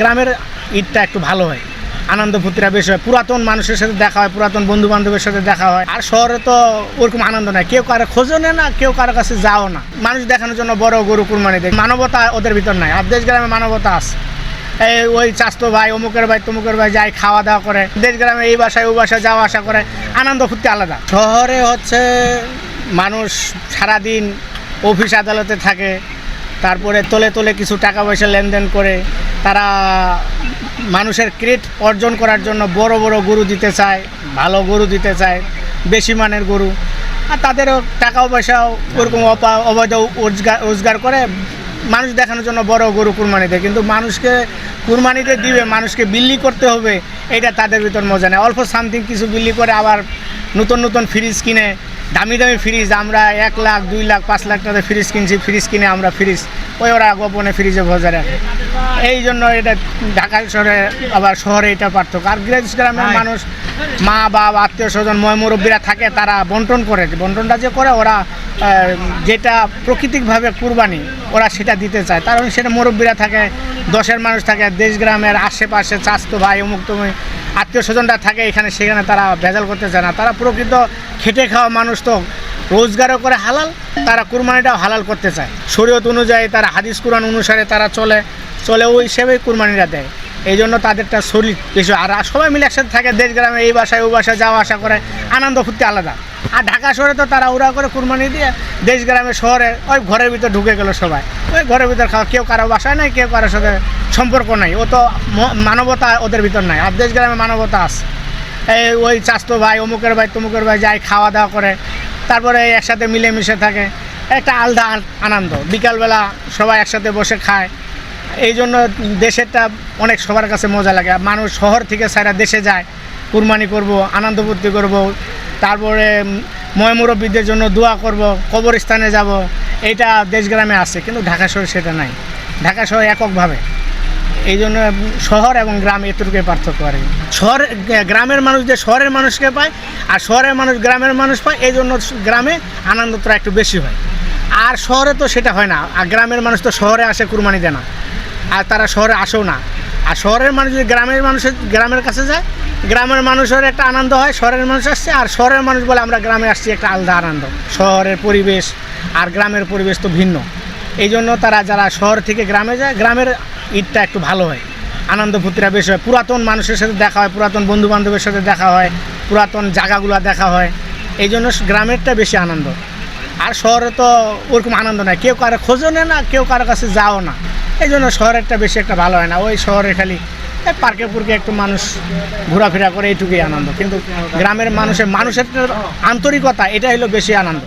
গ্রামের ঈদটা একটু ভালো হয়, আনন্দ ফুর্তিটা বেশি হয়, পুরাতন মানুষের সাথে দেখা হয়, পুরাতন বন্ধু বান্ধবের সাথে দেখা হয়। আর শহরে তো ওরকম আনন্দ নাই, কেউ কারো খোঁজও নেয় না, কেউ কারো কাছে যাও না। মানুষ দেখানোর জন্য বড় গরু কুরবানি দেয়, মানবতা ওদের ভিতর নাই। আর দেশ গ্রামে মানবতা আছে, এই ওই চাস্তো ভাই অমুকের ভাই তমুকের ভাই যায় খাওয়া দাওয়া করে। দেশ গ্রামে এই বাসায় ওই বাসায় যাওয়া আসা করে, আনন্দ ফুর্তি আলাদা। শহরে হচ্ছে মানুষ সারাদিন অফিস আদালতে থাকে, তারপরে তলে তলে কিছু টাকা পয়সা লেনদেন করে তারা মানুষের ক্রেডিট অর্জন করার জন্য বড় বড় গরু দিতে চায়, ভালো গরু দিতে চায়, বেশি মানের গরু। আর তাদেরও টাকা পয়সাও ওরকম অবৈধ রোজগার করে মানুষ দেখানোর জন্য বড় গরু কুরবানি দেয়। কিন্তু মানুষকে কুরবানিতে দিবে, মানুষকে বিল্লি করতে হবে, এটা তাদের ভিতর মজা নেই। অল্প সামথিং কিছু বিল্লি করে আবার নতুন নতুন ফ্রিজ কিনে, দামি দামি ফ্রিজ, আমরা 1 লাখ 2 লাখ 5 লাখ টাকা ফ্রিজ কিনছি, ফ্রিজ কিনে আমরা ফ্রিজ ওই ওরা গোপনে ফ্রিজে ভজা রাখে। এই জন্য এটা ঢাকা শহরে আবার শহরে এটা পার্থক্য। আর গ্রামের মানুষ মা বাপ আত্মীয় স্বজন মুরব্বীরা থাকে, তারা বন্টন করে, বন্টনটা যে করে ওরা যেটা প্রাকৃতিকভাবে কুরবানি ওরা সেটা দিতে চায়। কারণ সেটা মুরব্বীরা থাকে, 10-এর মানুষ থাকে, দেশ গ্রামের আশেপাশে চাস্তো ভাই অমুক তুমি আত্মীয় স্বজনরা থাকে এখানে, সেখানে তারা ভেজাল করতে চায় না। তারা প্রকৃত খেটে খাওয়া মানুষ, তো রোজগারও করে হালাল, তারা কুরবানিটাও হালাল করতে চায়। শরীয়ত অনুযায়ী তারা হাদিস কুরআন অনুসারে তারা চলে ওই হিসেবেই কুরবানিটা দেয়। এই জন্য তাদেরটা শরীর বেশি। আর সবাই মিলে একসাথে থাকে, দেশ গ্রামে এই বাসায় ওই বাসায় যাওয়া আসা করে, আনন্দ ফুর্তি আলাদা। আর ঢাকা শহরে তো তারা উড়া করে কুরবানি দিয়ে দেশ গ্রামে শহরে ওই ঘরের ভিতর ঢুকে গেল সবাই, ওই ঘরের ভিতর খাওয়া, কেউ কারো বাসায় নাই, কেউ কারোর সাথে সম্পর্ক নাই। ও তো মানবতা ওদের ভিতর নাই। আর দেশ গ্রামে মানবতা আছে, এই ওই চাস্তো ভাই অমুকের ভাই তমুকের ভাই যায় খাওয়া দাওয়া করে, তারপরে একসাথে মিলেমিশে থাকে, একটা আলাদা আনন্দ। বিকালবেলা সবাই একসাথে বসে খায়, এই জন্য দেশেরটা অনেক সবার কাছে মজা লাগে। মানুষ শহর থেকে সারা দেশে যায়, কুরবানি করব, আনন্দ ফুর্তি করব, তারপরে মুরব্বীদের জন্য দোয়া করব, কবরস্থানে যাব, এইটা দেশ গ্রামে আছে। কিন্তু ঢাকা শহরে সেটা নাই, ঢাকা শহরে এককভাবে। এই জন্য শহর এবং গ্রাম এতটুকুই পার্থক্য। আর শহর গ্রামের মানুষ যে শহরের মানুষকে পায়, আর শহরের মানুষ গ্রামের মানুষ পায়, এই জন্য গ্রামে আনন্দটা একটু বেশি হয়। আর শহরে তো সেটা হয় না। আর গ্রামের মানুষ তো শহরে আসে কুরবানি দেয় না, আর তারা শহরে আসেও না। আর শহরের মানুষ যদি গ্রামের কাছে যায়, গ্রামের মানুষের একটা আনন্দ হয়, শহরের মানুষ আসছে, আর শহরের মানুষ বলে আমরা গ্রামে আসছি, একটা আলাদা আনন্দ। শহরের পরিবেশ আর গ্রামের পরিবেশ তো ভিন্ন। এই জন্য তারা যারা শহর থেকে গ্রামে যায়, গ্রামের ঈদটা একটু ভালো হয়, আনন্দ ফুর্তিটা বেশি হয়, পুরাতন মানুষের সাথে দেখা হয়, পুরাতন বন্ধু বান্ধবের সাথে দেখা হয়, পুরাতন জায়গাগুলো দেখা হয়। এই জন্য গ্রামেরটা বেশি আনন্দ। আর শহরে তো ওরকম আনন্দ নাই, কেউ কারো খোঁজও নেয় না, কেউ কারো কাছে যাও না। এই জন্য শহরেরটা বেশি একটা ভালো হয় না। ওই শহরে খালি পার্কে পুরকে একটু মানুষ ঘোরাফেরা করে, এইটুকুই আনন্দ। কিন্তু গ্রামের মানুষের আন্তরিকতা, এটা হলো বেশি আনন্দ।